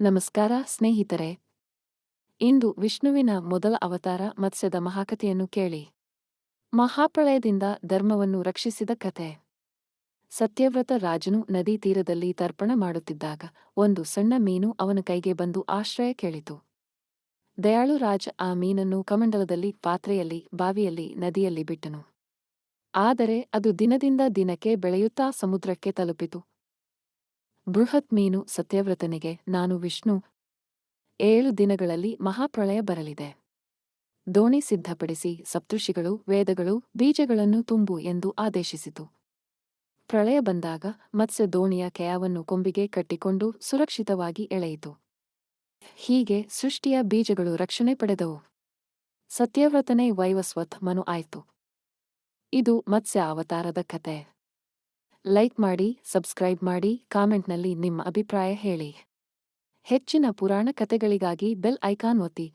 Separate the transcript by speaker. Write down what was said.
Speaker 1: ನಮಸ್ಕಾರ ಸ್ನೇಹಿತರೆ. ಇಂದು ವಿಷ್ಣುವಿನ ಮೊದಲ ಅವತಾರ ಮತ್ಸ್ಯದ ಮಹಾಕಥೆಯನ್ನು ಕೇಳಿ. ಮಹಾಪ್ರಳಯದಿಂದ ಧರ್ಮವನ್ನು ರಕ್ಷಿಸಿದ ಕಥೆ. ಸತ್ಯವ್ರತ ರಾಜನು ನದಿ ತೀರದಲ್ಲಿ ತರ್ಪಣ ಮಾಡುತ್ತಿದ್ದಾಗ ಒಂದು ಸಣ್ಣ ಮೀನು ಅವನ ಕೈಗೆ ಬಂದು ಆಶ್ರಯ ಕೇಳಿತು. ದಯಾಳು ರಾಜ ಆ ಮೀನನ್ನು ಕಮಂಡಲದಲ್ಲಿ, ಪಾತ್ರೆಯಲ್ಲಿ, ಬಾವಿಯಲ್ಲಿ, ನದಿಯಲ್ಲಿ ಬಿಟ್ಟನು. ಆದರೆ ಅದು ದಿನದಿಂದ ದಿನಕ್ಕೆ ಬೆಳೆಯುತ್ತಾ ಸಮುದ್ರಕ್ಕೆ ತಲುಪಿತು. ಬೃಹತ್ ಮೀನು ಸತ್ಯವ್ರತನಿಗೆ, ನಾನು ವಿಷ್ಣು, 7 ದಿನಗಳಲ್ಲಿ ಮಹಾಪ್ರಳಯ ಬರಲಿದೆ. ದೋಣಿ ಸಿದ್ಧಪಡಿಸಿ ಸಪ್ತಋಷಿಗಳು, ವೇದಗಳು, ಬೀಜಗಳನ್ನು ತುಂಬು ಎಂದು ಆದೇಶಿಸಿತು. ಪ್ರಳಯ ಬಂದಾಗ ಮತ್ಸ್ಯ ದೋಣಿಯ ಕೆಯಾವನ್ನು ಕೊಂಬಿಗೆ ಕಟ್ಟಿಕೊಂಡು ಸುರಕ್ಷಿತವಾಗಿ ಎಳೆಯಿತು. ಹೀಗೆ ಸೃಷ್ಟಿಯ ಬೀಜಗಳು ರಕ್ಷಣೆ ಪಡೆದವು. ಸತ್ಯವ್ರತನೇ ವೈವಸ್ವತ್ ಮನು ಆಯ್ತು. ಇದು ಮತ್ಸ್ಯ ಅವತಾರದ ಕತೆ. ಲೈಕ್ ಮಾಡಿ, ಸಬ್ಸ್ಕ್ರೈಬ್ ಮಾಡಿ, ಕಾಮೆಂಟ್ನಲ್ಲಿ ನಿಮ್ಮ ಅಭಿಪ್ರಾಯ ಹೇಳಿ. ಹೆಚ್ಚಿನ ಪುರಾಣ ಕಥೆಗಳಿಗಾಗಿ ಬೆಲ್ ಐಕಾನ್ ಒತ್ತಿ.